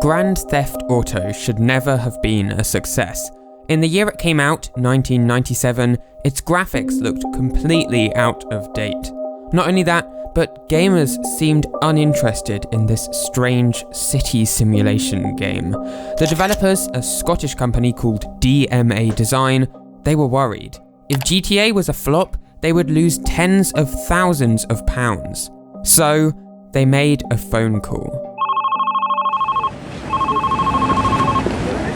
Grand Theft Auto should never have been a success. In the year it came out, 1997, its graphics looked completely out of date. Not only that, but gamers seemed uninterested in this strange city simulation game. The developers, a Scottish company called DMA Design, they were worried. If GTA was a flop, they would lose tens of thousands of pounds. So, they made a phone call.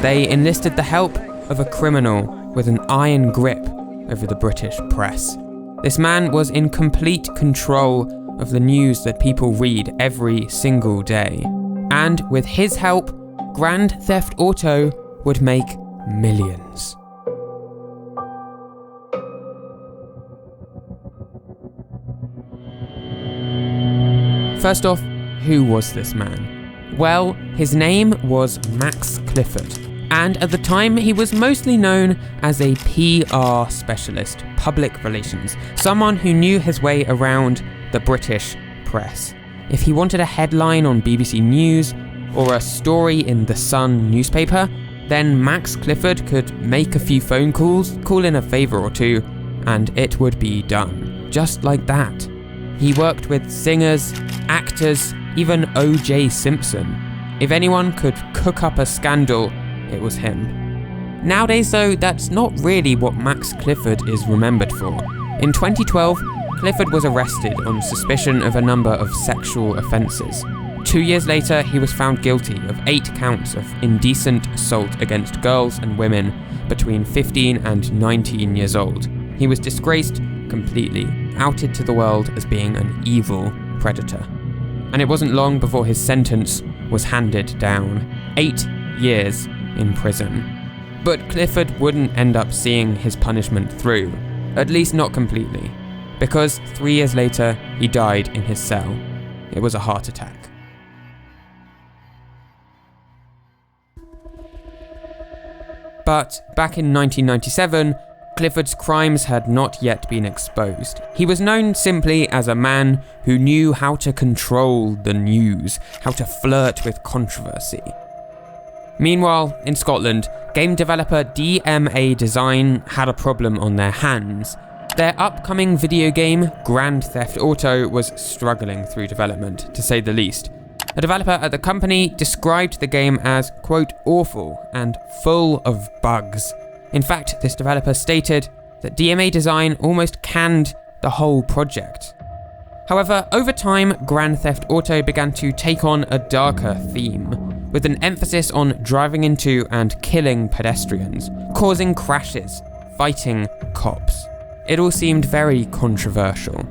They enlisted the help of a criminal with an iron grip over the British press. This man was in complete control of the news that people read every single day. And with his help, Grand Theft Auto would make millions. First off, who was this man? Well, his name was Max Clifford, and at the time he was mostly known as a PR specialist, public relations, someone who knew his way around the British press. If he wanted a headline on BBC News or a story in The Sun newspaper, then Max Clifford could make a few phone calls, call in a favour or two, and it would be done. Just like that. He worked with singers, actors, even O.J. Simpson. If anyone could cook up a scandal, it was him. Nowadays though, that's not really what Max Clifford is remembered for. In 2012, Clifford was arrested on suspicion of a number of sexual offences. 2 years later, he was found guilty of 8 counts of indecent assault against girls and women between 15 and 19 years old. He was disgraced completely, outed to the world as being an evil predator. And it wasn't long before his sentence was handed down. 8 years in prison. But Clifford wouldn't end up seeing his punishment through, at least not completely, because 3 years later, he died in his cell. It was a heart attack. But back in 1997, Clifford's crimes had not yet been exposed. He was known simply as a man who knew how to control the news, how to flirt with controversy. Meanwhile, in Scotland, game developer DMA Design had a problem on their hands. Their upcoming video game, Grand Theft Auto, was struggling through development, to say the least. A developer at the company described the game as, quote, awful and full of bugs. In fact, this developer stated that DMA Design almost canned the whole project. However, over time, Grand Theft Auto began to take on a darker theme, with an emphasis on driving into and killing pedestrians, causing crashes, fighting cops. It all seemed very controversial.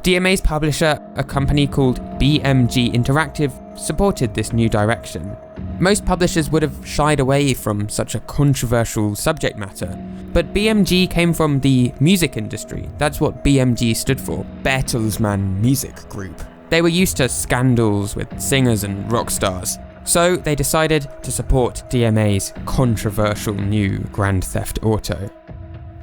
DMA's publisher, a company called BMG Interactive, supported this new direction. Most publishers would have shied away from such a controversial subject matter, but BMG came from the music industry. That's what BMG stood for, Bertelsmann Music Group. They were used to scandals with singers and rock stars, so they decided to support DMA's controversial new Grand Theft Auto.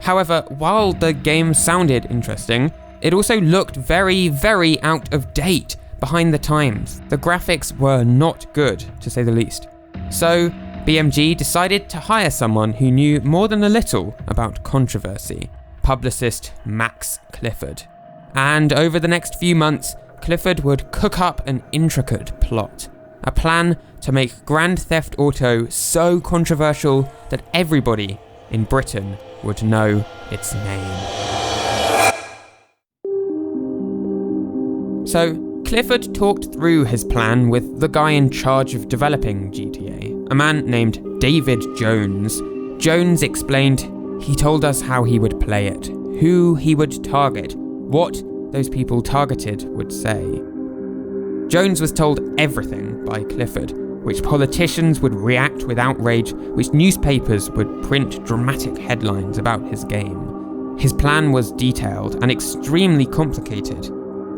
However, while the game sounded interesting, it also looked very, very out of date, behind the times. The graphics were not good, to say the least. So, BMG decided to hire someone who knew more than a little about controversy, publicist Max Clifford. And over the next few months, Clifford would cook up an intricate plot, a plan to make Grand Theft Auto so controversial that everybody in Britain would know its name. So, Clifford talked through his plan with the guy in charge of developing GTA, a man named David Jones. Jones explained, he told us how he would play it, who he would target, what those people targeted would say. Jones was told everything by Clifford, which politicians would react with outrage, which newspapers would print dramatic headlines about his game. His plan was detailed and extremely complicated,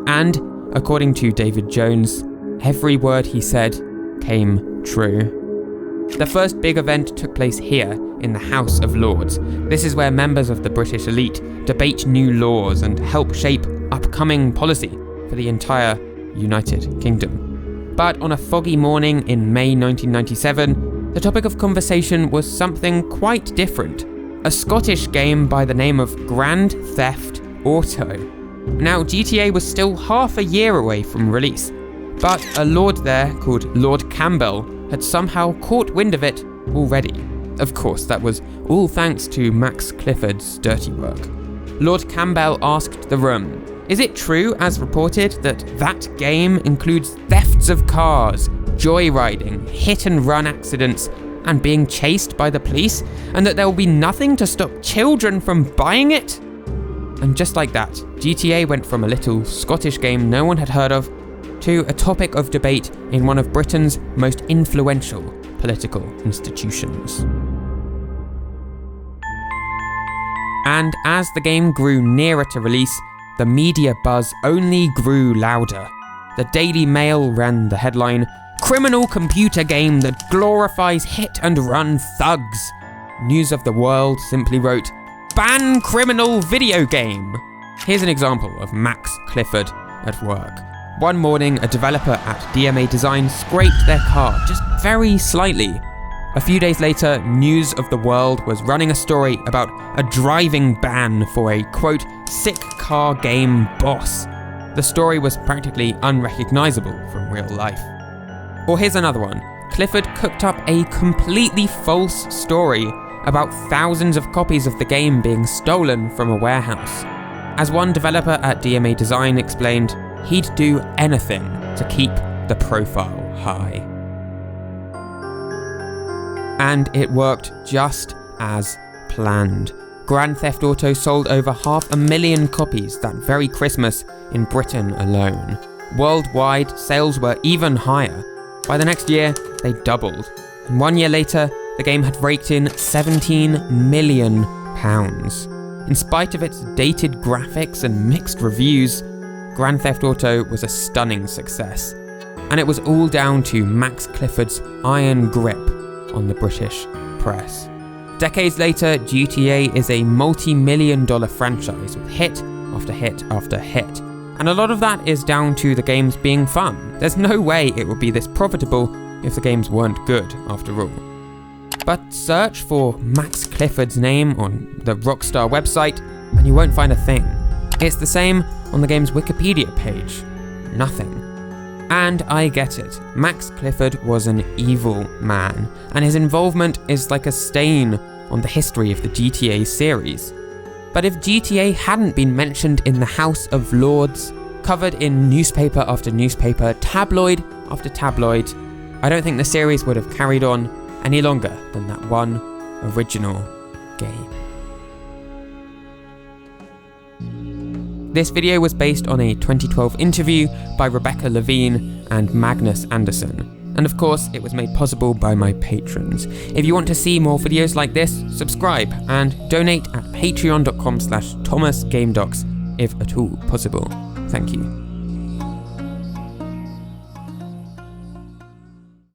and according to David Jones, every word he said came true. The first big event took place here, in the House of Lords. This is where members of the British elite debate new laws and help shape upcoming policy for the entire United Kingdom. But on a foggy morning in May 1997, the topic of conversation was something quite different. A Scottish game by the name of Grand Theft Auto. Now, GTA was still half a year away from release, but a lord there called Lord Campbell had somehow caught wind of it already. Of course, that was all thanks to Max Clifford's dirty work. Lord Campbell asked the room, "Is it true, as reported, that that game includes thefts of cars, joyriding, hit-and-run accidents, and being chased by the police, and that there will be nothing to stop children from buying it?" And just like that, GTA went from a little Scottish game no one had heard of to a topic of debate in one of Britain's most influential political institutions. And as the game grew nearer to release, the media buzz only grew louder. The Daily Mail ran the headline, "Criminal computer game that glorifies hit-and-run thugs." News of the World simply wrote, "Ban criminal video game." Here's an example of Max Clifford at work. One morning, a developer at DMA Design scraped their car just very slightly. A few days later, News of the World was running a story about a driving ban for a, quote, "sick car game boss." The story was practically unrecognizable from real life. Or here's another one. Clifford cooked up a completely false story about thousands of copies of the game being stolen from a warehouse. As one developer at DMA Design explained, he'd do anything to keep the profile high. And it worked just as planned. Grand Theft Auto sold over 500,000 copies that very Christmas in Britain alone. Worldwide, sales were even higher. By the next year, they doubled. And 1 year later, the game had raked in £17 million. In spite of its dated graphics and mixed reviews, Grand Theft Auto was a stunning success. And it was all down to Max Clifford's iron grip on the British press. Decades later, GTA is a multi-million-dollar franchise with hit after hit after hit. And a lot of that is down to the games being fun. There's no way it would be this profitable if the games weren't good, after all. But search for Max Clifford's name on the Rockstar website and you won't find a thing. It's the same on the game's Wikipedia page. Nothing. And I get it. Max Clifford was an evil man, and his involvement is like a stain on the history of the GTA series. But if GTA hadn't been mentioned in the House of Lords, covered in newspaper after newspaper, tabloid after tabloid, I don't think the series would have carried on any longer than that one original game. This video was based on a 2012 interview by Rebecca Levine and Magnus Anderson. And of course, it was made possible by my patrons. If you want to see more videos like this, subscribe and donate at patreon.com/ThomasGameDocs if at all possible. Thank you.